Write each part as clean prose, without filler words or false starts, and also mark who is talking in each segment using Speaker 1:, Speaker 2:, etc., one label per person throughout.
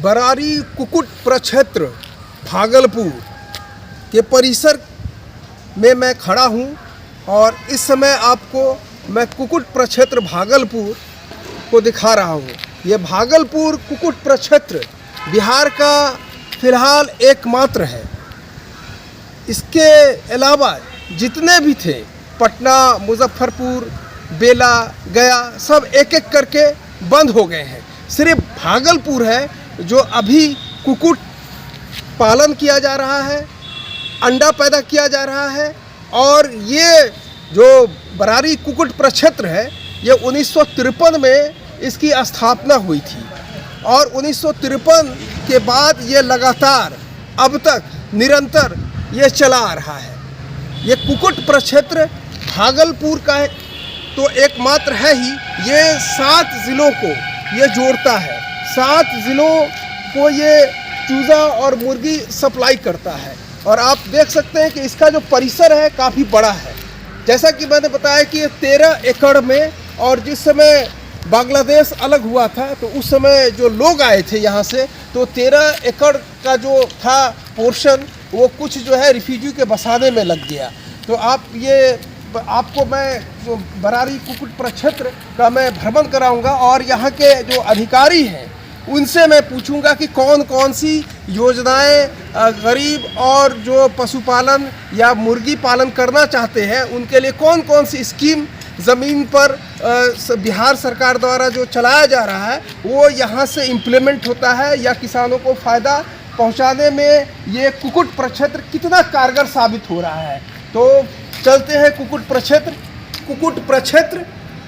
Speaker 1: बरारी कुक्कुट प्रक्षेत्र भागलपुर के परिसर में मैं खड़ा हूं और इस समय आपको मैं कुक्कुट प्रक्षेत्र भागलपुर को दिखा रहा हूं। ये भागलपुर कुक्कुट प्रक्षेत्र बिहार का फिलहाल एकमात्र है। इसके अलावा जितने भी थे पटना, मुजफ्फरपुर, बेला, गया सब एक एक करके बंद हो गए हैं। सिर्फ भागलपुर है जो अभी कुक्कुट पालन किया जा रहा है, अंडा पैदा किया जा रहा है। और ये जो बरारी कुक्कुट प्रक्षेत्र है ये 1953 में इसकी स्थापना हुई थी और 1953 के बाद ये लगातार अब तक निरंतर ये चला आ रहा है। ये कुक्कुट प्रक्षेत्र भागलपुर का तो एकमात्र है ही, ये 7 ज़िलों को ये जोड़ता है। 7 ज़िलों को ये चूज़ा और मुर्गी सप्लाई करता है। और आप देख सकते हैं कि इसका जो परिसर है काफ़ी बड़ा है। जैसा कि मैंने बताया कि ये 13 एकड़ में, और जिस समय बांग्लादेश अलग हुआ था तो उस समय जो लोग आए थे यहाँ से, तो 13 एकड़ का जो था पोर्शन वो कुछ जो है रिफ्यूजी के बसाने में लग गया। तो आपको मैं बरारी कुक्कुट प्रक्षेत्र का मैं भ्रमण कराऊंगा और यहाँ के जो अधिकारी हैं उनसे मैं पूछूंगा कि कौन कौन सी योजनाएं गरीब और जो पशुपालन या मुर्गी पालन करना चाहते हैं उनके लिए कौन कौन सी स्कीम ज़मीन पर बिहार सरकार द्वारा जो चलाया जा रहा है वो यहाँ से इम्प्लीमेंट होता है, या किसानों को फ़ायदा पहुँचाने में ये कुक्कुट प्रक्षेत्र कितना कारगर साबित हो रहा है। तो चलते हैं कुक्कुट प्रक्षेत्र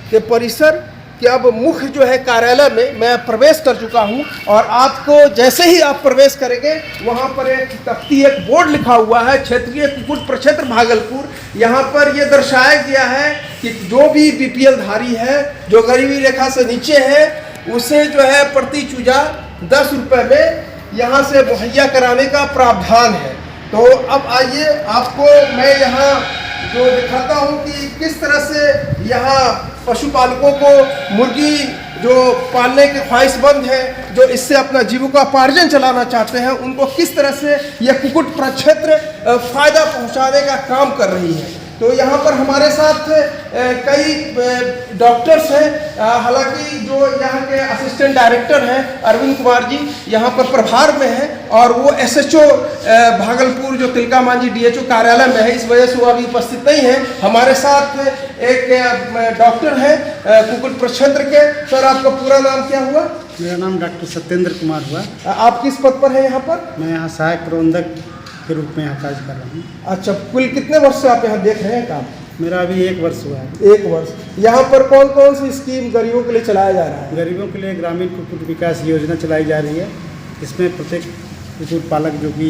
Speaker 1: के परिसर के अब मुख्य जो है कार्यालय में मैं प्रवेश कर चुका हूं। और आपको जैसे ही आप प्रवेश करेंगे वहां पर एक तख्ती, एक बोर्ड लिखा हुआ है क्षेत्रीय कुक्कुट प्रक्षेत्र भागलपुर। यहां पर यह दर्शाया गया है कि जो भी बीपीएल धारी है, जो गरीबी रेखा से नीचे है, उसे जो है प्रति चूजा 10 रुपये में यहां से मुहैया कराने का प्रावधान है। तो अब आइए आपको मैं यहाँ जो दिखाता हूँ कि किस तरह से यहाँ पशुपालकों को मुर्गी जो पालने के ख्वाहिशमंद हैं, जो इससे अपना जीविकोपार्जन चलाना चाहते हैं, उनको किस तरह से यह कुक्कुट प्रक्षेत्र फ़ायदा पहुँचाने का काम कर रही है। तो यहाँ पर हमारे साथ कई डॉक्टर्स हैं। हालांकि जो यहाँ के असिस्टेंट डायरेक्टर हैं अरविंद कुमार जी यहाँ पर प्रभार में हैं, और वो एसएचओ भागलपुर जो तिलका मांझी डीएचओ कार्यालय में है, इस वजह से वो अभी उपस्थित नहीं है। हमारे साथ एक डॉक्टर हैं कुक्कुट प्रक्षेत्र के। सर, आपका पूरा नाम क्या हुआ?
Speaker 2: मेरा नाम डॉक्टर सत्येंद्र कुमार हुआ।
Speaker 1: आप किस पद पर हैं यहाँ पर?
Speaker 2: मैं यहाँ सहायक प्रबंधक के रूप में यहाँ कार्य कर रहा हूँ।
Speaker 1: अच्छा, कुल कितने वर्ष से आप यहाँ देख रहे हैं काम?
Speaker 2: मेरा अभी 1 वर्ष हुआ है।
Speaker 1: 1 वर्ष। यहाँ पर कौन कौन सी स्कीम गरीबों के लिए चलाया जा रहा है?
Speaker 2: गरीबों के लिए ग्रामीण कुक्कुट विकास योजना चलाई जा रही है। इसमें प्रत्येक कुक्कुट पालक जो कि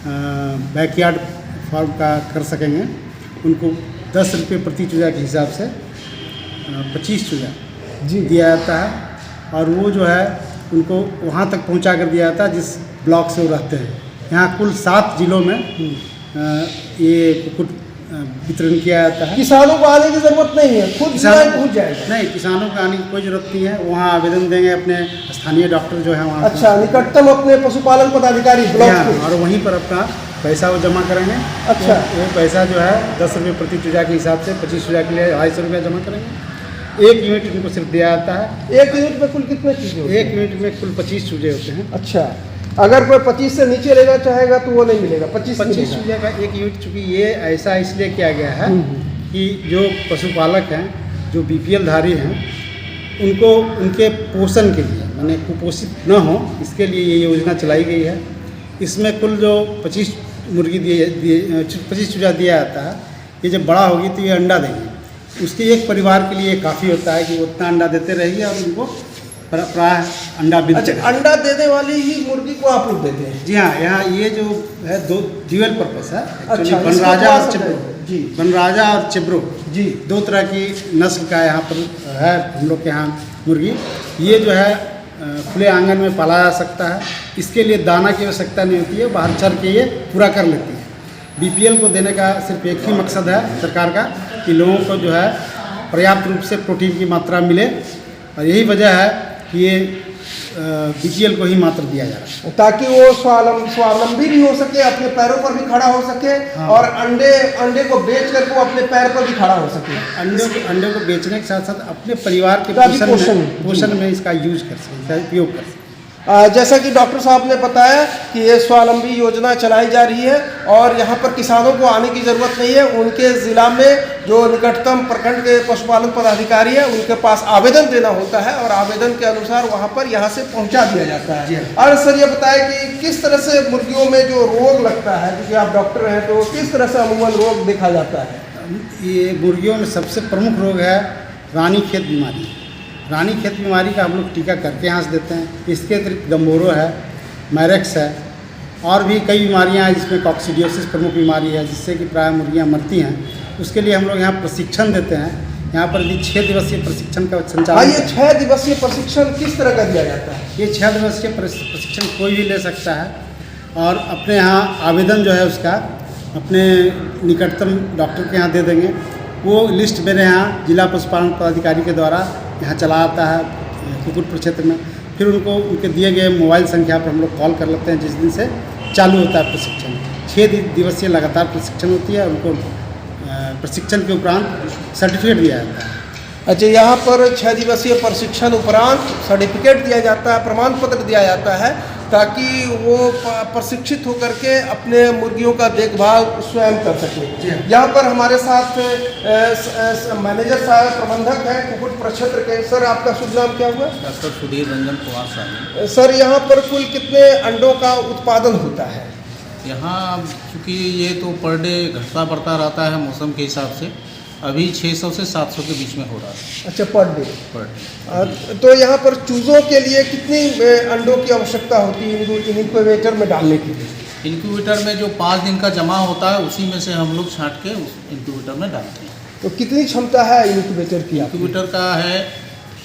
Speaker 2: बैकयार्ड फार्म का कर सकेंगे उनको 10 रुपये प्रति चूजा के हिसाब से 25 चूजा दिया जाता है। और वो जो है उनको वहाँ तक पहुँचा कर दिया जाता है जिस ब्लॉक से वो रहते हैं। यहाँ कुल 7 जिलों में ये कुक्कुट वितरण किया जाता है।
Speaker 1: किसानों को आने की ज़रूरत नहीं है, खुद पहुँच जाएगा?
Speaker 2: नहीं, किसानों को आने की कोई ज़रूरत नहीं है। वहाँ आवेदन देंगे अपने स्थानीय डॉक्टर जो है वहाँ।
Speaker 1: अच्छा, निकटतम अपने पशुपालन पदाधिकारी ब्लॉक
Speaker 2: और वहीं पर अपना पैसा वो जमा करेंगे।
Speaker 1: अच्छा,
Speaker 2: वो पैसा जो है 10 रुपये प्रति चूजा के हिसाब से 25 चूजा के लिए 250 रुपया जमा करेंगे। 1 यूनिट इनको सिर्फ दिया जाता है।
Speaker 1: 1 यूनिट में कुल कितने चूजे होते हैं?
Speaker 2: 1 यूनिट में कुल 25 चूजे होते हैं।
Speaker 1: अच्छा, अगर कोई 25 से नीचे लेना चाहेगा तो वो नहीं मिलेगा? 25
Speaker 2: चूजे का 1 यूनिट। चूँकि ये ऐसा इसलिए किया गया है कि जो पशुपालक हैं, जो बीपीएल धारी हैं, उनको उनके पोषण के लिए, माने कुपोषित न हो, इसके लिए ये योजना चलाई गई है। इसमें कुल जो 25 मुर्गी 25 चूजा दिया जाता है, ये जब बड़ा होगी तो ये अंडा देंगे। उसके एक परिवार के लिए काफ़ी होता है कि वो उतना अंडा देते रहिए और उनको प्राय अंडा बिकते।
Speaker 1: अच्छा, अंडा देने वाली ही मुर्गी को आप लोग देते हैं?
Speaker 2: जी हाँ, यहाँ ये जो है 2 ड्यूअल पर्पस है।
Speaker 1: अच्छा,
Speaker 2: बनराजा और चिब्रो
Speaker 1: जी,
Speaker 2: बनराजा और चिब्रो
Speaker 1: जी,
Speaker 2: 2 तरह की नस्ल का यहाँ पर है हम लोग के यहाँ मुर्गी। ये जो है खुले आंगन में पाला जा सकता है। इसके लिए दाना की आवश्यकता नहीं होती है, बाहर चर के ये पूरा कर लेती है। बीपीएल को देने का सिर्फ एक ही मकसद है सरकार का कि लोगों को जो है पर्याप्त रूप से प्रोटीन की मात्रा मिले। और यही वजह है कि ये BTL को ही मात्र दिया जा रहा है।
Speaker 1: ताकि वो स्वावलंबी भी हो सके, अपने पैरों पर भी खड़ा हो सके।
Speaker 2: हाँ।
Speaker 1: और अंडे को बेच कर वो अपने पैर पर भी खड़ा हो सके।
Speaker 2: अंडे को बेचने के साथ साथ अपने परिवार के
Speaker 1: का भी
Speaker 2: पोषण में इसका यूज कर सकें, इसका उपयोग कर सकें।
Speaker 1: जैसा कि डॉक्टर साहब ने बताया कि ये स्वावलंबी योजना चलाई जा रही है और यहाँ पर किसानों को आने की ज़रूरत नहीं है। उनके ज़िला में जो निकटतम प्रखंड के पशुपालन पदाधिकारी है उनके पास आवेदन देना होता है और आवेदन के अनुसार वहाँ पर यहाँ से पहुँचा दिया जाता है। और सर ये बताएं कि किस तरह से मुर्गियों में जो रोग लगता है, क्योंकि आप डॉक्टर हैं, तो किस तरह से अमूमन रोग देखा जाता है?
Speaker 2: ये मुर्गियों में सबसे प्रमुख रोग है रानीखेत बीमारी। रानीखेत बीमारी का हम लोग टीका करके यहाँ से देते हैं। इसके अतिरिक्त गम्बोरो है, मैरेक्स है और भी कई बीमारियाँ हैं जिसमें कॉक्सीडियोसिस प्रमुख बीमारी है जिससे कि प्राय मुर्गियाँ मरती हैं। उसके लिए हम लोग यहाँ प्रशिक्षण देते हैं। यहाँ पर यदि 6 दिवसीय प्रशिक्षण का संचालन।
Speaker 1: ये 6 दिवसीय प्रशिक्षण किस तरह का दिया जाता है?
Speaker 2: ये 6 दिवसीय प्रशिक्षण कोई भी ले सकता है और अपने यहाँ आवेदन जो है उसका अपने निकटतम डॉक्टर के यहाँ दे देंगे। वो लिस्ट मेरे यहाँ जिला पशुपालन पदाधिकारी के द्वारा यहाँ चला आता है कुकुट प्रक्षेत्र में। फिर उनको उनके दिए गए मोबाइल संख्या पर हम लोग कॉल कर लेते हैं जिस दिन से चालू होता है प्रशिक्षण। 6 दिवसीय लगातार प्रशिक्षण होती है। उनको प्रशिक्षण के उपरांत सर्टिफिकेट दिया जाता है।
Speaker 1: अच्छा, यहाँ पर 6 दिवसीय प्रशिक्षण उपरांत सर्टिफिकेट दिया जाता है, प्रमाण पत्र दिया जाता है ताकि वो प्रशिक्षित होकर के अपने मुर्गियों का देखभाल स्वयं कर सके। यहाँ पर हमारे साथ मैनेजर साहब, प्रबंधक हैं कुकुट प्रक्षेत्र के। सर आपका शुभ नाम क्या हुआ?
Speaker 3: डॉक्टर सुधीर रंजन कुमार साहनी।
Speaker 1: सर यहाँ पर कुल कितने अंडों का उत्पादन होता है?
Speaker 3: यहाँ चूँकि ये तो पर डे घटता बढ़ता रहता है मौसम के हिसाब से, अभी 600 से 700 के बीच में हो रहा है।
Speaker 1: अच्छा, पर डे। तो यहाँ पर चूज़ों के लिए कितनी अंडों की आवश्यकता होती है इनक्यूबेटर में डालने के लिए?
Speaker 3: इंक्यूबेटर में जो 5 दिन का जमा होता है उसी में से हम लोग छांट के उस इंक्यूबेटर में डालते हैं।
Speaker 1: तो कितनी क्षमता है इंक्यूबेटर की?
Speaker 3: इंक्यूबेटर का है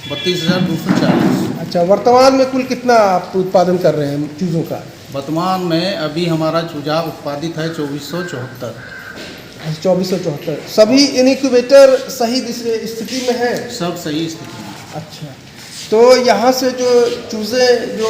Speaker 3: 32,240। अच्छा,
Speaker 1: वर्तमान में कुल कितना आप उत्पादन कर रहे हैं चूज़ों का?
Speaker 3: वर्तमान में अभी हमारा चूजा उत्पादित है 2474।
Speaker 1: 2474। सभी इनक्यूबेटर सही स्थिति में है?
Speaker 3: सब सही स्थिति में।
Speaker 1: अच्छा, तो यहाँ से जो चूज़े जो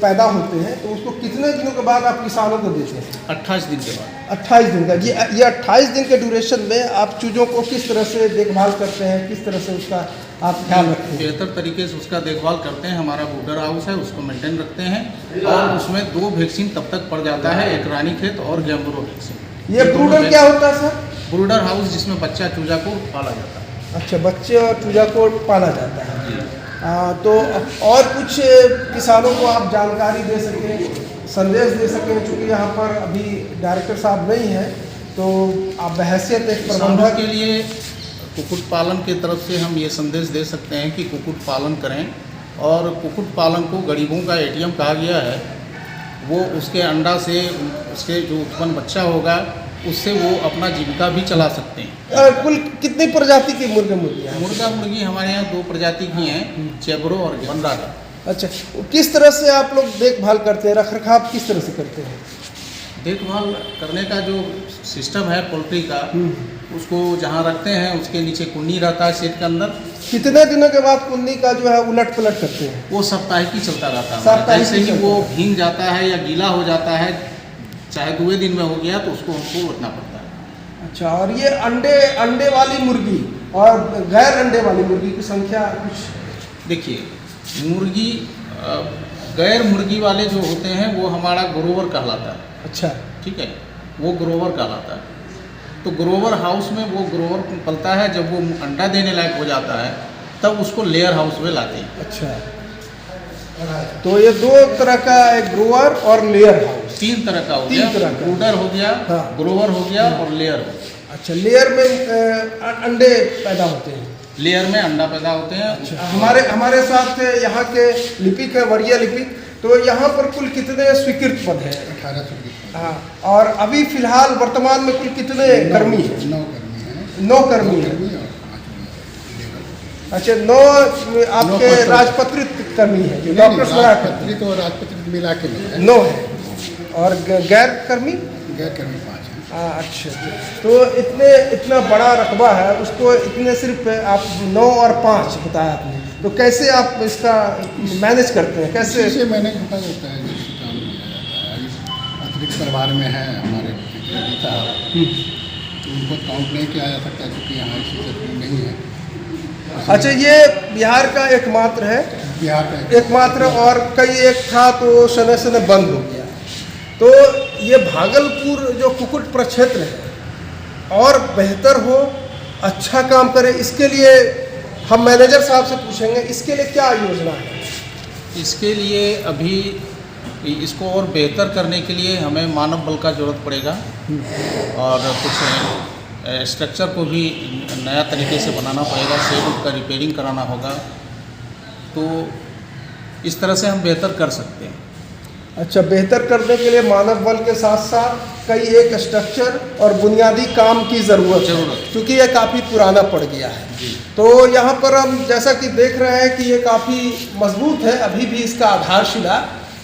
Speaker 1: पैदा होते हैं तो उसको कितने दिनों के बाद आप किसानों को देते हैं?
Speaker 3: 28 दिन के बाद।
Speaker 1: 28 दिन का। ये 28 दिन के ड्यूरेशन में आप चूज़ों को किस तरह से देखभाल करते हैं, किस तरह से उसका आप ख्याल रखते हैं?
Speaker 3: बेहतर तरीके से उसका देखभाल करते हैं। हमारा ब्रूडर हाउस है, उसको मेंटेन रखते हैं और उसमें 2 वैक्सीन तब तक पड़ जाता है, एक रानीखेत और गैम्बोरो वैक्सीन।
Speaker 1: ये ब्रूडर क्या होता है सर?
Speaker 3: ब्रूडर हाउस जिसमें बच्चा चूजा को पाला जाता है।
Speaker 1: अच्छा, बच्चे और चूजा को पाला जाता है। तो और कुछ किसानों को आप जानकारी दे सकें, संदेश दे सकें, चूँकि यहाँ पर अभी डायरेक्टर साहब नहीं हैं, तो आप बहैसियत एक प्रबंधक
Speaker 3: के लिए कुक्कुट पालन की तरफ से हम ये संदेश दे सकते हैं कि कुक्कुट पालन करें। और कुक्कुट पालन को गरीबों का ATM कहा गया है। वो उसके अंडा से उसके जो उत्पन्न बच्चा होगा उससे वो अपना जीविका भी चला सकते हैं।
Speaker 1: कुल कितनी प्रजाति की मुर्गियाँ?
Speaker 3: मुर्गी हमारे यहाँ 2 प्रजाति की हैं, चेबरो और बनरागा।
Speaker 1: अच्छा, किस तरह से आप लोग देखभाल करते हैं, रखरखाव किस तरह से करते हैं?
Speaker 3: देखभाल करने का जो सिस्टम है पोल्ट्री का, उसको जहाँ रखते हैं उसके नीचे कुन्नी रहता है शेड के अंदर।
Speaker 1: कितने दिनों के बाद कुन्नी का जो है उलट पलट करते हैं?
Speaker 3: वो साप्ताहिक ही चलता रहता है। जैसे ही वो भीग जाता है या गीला हो जाता है, चाहे 2 दिन में हो गया, तो उसको हमको रखना पड़ता है।
Speaker 1: अच्छा, और ये अंडे वाली मुर्गी और गैर अंडे वाली मुर्गी की संख्या कुछ?
Speaker 3: देखिए, मुर्गी गैर मुर्गी वाले जो होते हैं वो हमारा ग्रोवर कहलाता है।
Speaker 1: अच्छा,
Speaker 3: ठीक है, वो ग्रोवर कहलाता है। तो ग्रोवर हाउस में वो ग्रोवर पलता है। जब वो अंडा देने लायक हो जाता है तब उसको लेयर हाउस में लाते हैं।
Speaker 1: अच्छा, तो ये 2 तरह का, एक ग्रोवर और लेयर हाउस।
Speaker 3: 3 तरह का हो गया, ब्रूडर हो गया,
Speaker 1: हाँ,
Speaker 3: ग्रोवर हो गया और लेयर हो गया।
Speaker 1: अच्छा, लेयर में अंडे पैदा होते हैं?
Speaker 3: लेयर में अंडा पैदा होते हैं।
Speaker 1: अच्छा, हमारे साथ यहाँ के लिपिक है, वरीय लिपिक। तो यहाँ पर कुल कितने स्वीकृत पद हैं?
Speaker 4: 18 स्वीकृत।
Speaker 1: हाँ, और अभी फिलहाल वर्तमान में कुल कितने कर्मी हैं?
Speaker 4: 9 कर्मी हैं।
Speaker 1: 9 कर्मी हैं। अच्छा, 9 आपके राजपत्रित कर्मी हैं जो डॉक्टर
Speaker 4: राजपत्रित और राजपत्रित मिला के
Speaker 1: 9 है। और गैर कर्मी?
Speaker 4: गैर कर्मी 5 हैं।
Speaker 1: अच्छा, तो इतना बड़ा रकबा है, उसको इतने सिर्फ आप 9 और 5 बताया आपने, तो कैसे आप इसका मैनेज करते हैं, कैसे?
Speaker 4: इसे मैनेज होता जाता है, जैसे काम किया जाता है। इस अतिरिक्त परिवार में है हमारे पिता, तो उनको काउंट नहीं किया जा सकता क्योंकि यहाँ ऐसी जरूरी नहीं है।
Speaker 1: अच्छा, ये बिहार का एकमात्र है?
Speaker 4: बिहार का
Speaker 1: एकमात्र, और कई एक था तो शनय शनय बंद हो गया। तो ये भागलपुर जो कुकुट प्रक्षेत्र है और बेहतर हो, अच्छा काम करे, इसके लिए हम मैनेजर साहब से पूछेंगे, इसके लिए क्या योजना है?
Speaker 3: इसके लिए अभी इसको और बेहतर करने के लिए हमें मानव बल का ज़रूरत पड़ेगा और कुछ स्ट्रक्चर को भी नया तरीके से बनाना पड़ेगा, शेड का रिपेयरिंग कराना होगा, तो इस तरह से हम बेहतर कर सकते हैं।
Speaker 1: अच्छा, बेहतर करने के लिए मानव बल के साथ साथ कई एक स्ट्रक्चर और बुनियादी काम की ज़रूरत है, क्योंकि ये काफ़ी पुराना पड़ गया है। तो यहाँ पर हम जैसा कि देख रहे हैं कि ये काफ़ी मजबूत है, अभी भी इसका आधारशिला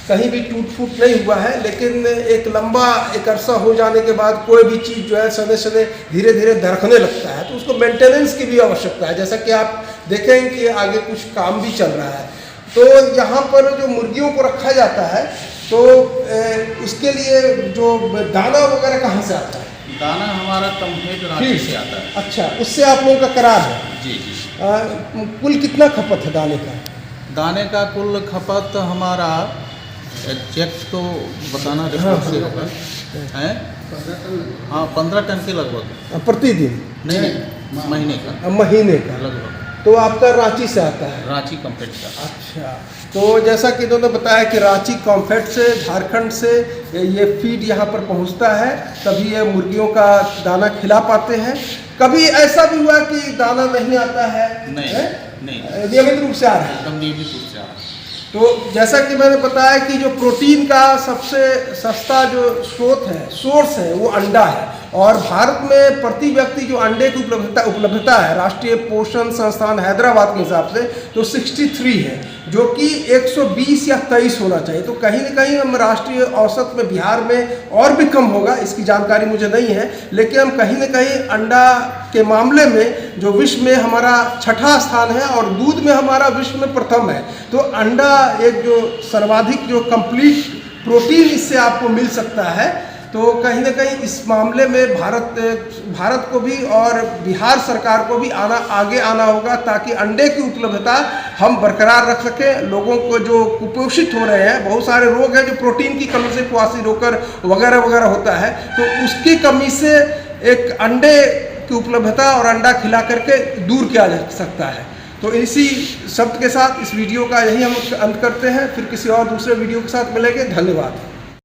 Speaker 1: कहीं भी टूट फूट नहीं हुआ है, लेकिन एक लंबा एक अरसा हो जाने के बाद कोई भी चीज़ जो है सने सने धीरे धीरे दरकने लगता है, तो उसको मेंटेनेंस की भी आवश्यकता है। जैसा कि आप देखेंगे कि आगे कुछ काम भी चल रहा है। तो यहाँ पर जो मुर्गियों को रखा जाता है, तो उसके लिए जो दाना वगैरह कहाँ से आता है?
Speaker 3: दाना हमारा कम्प्लीट रांची से आता है।
Speaker 1: अच्छा, उससे आप लोगों का करार है?
Speaker 3: जी जी।
Speaker 1: कुल कितना खपत है दाने का?
Speaker 3: दाने का कुल खपत हमारा एग्जैक्ट तो बताना से होगा, है हाँ 15 टन के लगभग
Speaker 1: प्रतिदिन?
Speaker 3: नहीं, महीने का।
Speaker 1: महीने का
Speaker 3: लगभग।
Speaker 1: तो आपका रांची से आता है?
Speaker 3: रांची कॉम्फेट का।
Speaker 1: अच्छा, तो जैसा कि इन्होंने बताया कि रांची कॉम्फेट से, झारखंड से ये फीड यहाँ पर पहुँचता है, तभी ये मुर्गियों का दाना खिला पाते हैं। कभी ऐसा भी हुआ कि दाना नहीं आता है?
Speaker 3: नहीं,
Speaker 1: नियमित रूप से आ रहा है?
Speaker 3: एकदम नियमित रूप से आ रहा है।
Speaker 1: तो जैसा कि मैंने बताया कि जो प्रोटीन का सबसे सस्ता जो स्रोत है, सोर्स है, वो अंडा है। और भारत में प्रति व्यक्ति जो अंडे की उपलब्धता है राष्ट्रीय पोषण संस्थान हैदराबाद के हिसाब से तो 63 है, जो कि 120 या 23 होना चाहिए। तो कहीं न कहीं हम राष्ट्रीय औसत में बिहार में और भी कम होगा, इसकी जानकारी मुझे नहीं है, लेकिन हम कहीं न कहीं अंडा के मामले में जो विश्व में हमारा छठा स्थान है और दूध में हमारा विश्व में प्रथम है। तो अंडा एक जो सर्वाधिक जो कंप्लीट प्रोटीन इससे आपको मिल सकता है। तो कहीं ना कहीं इस मामले में भारत को भी और बिहार सरकार को भी आगे आना होगा, ताकि अंडे की उपलब्धता हम बरकरार रख सकें। लोगों को जो कुपोषित हो रहे हैं, बहुत सारे रोग हैं जो प्रोटीन की कमी से, कुआसी रोकर वगैरह वगैरह होता है, तो उसकी कमी से एक अंडे की उपलब्धता और अंडा खिला करके दूर किया जा सकता है। तो इसी शब्द के साथ इस वीडियो का यही हम अंत करते हैं, फिर किसी और दूसरे वीडियो के साथ मिलेंगे। धन्यवाद।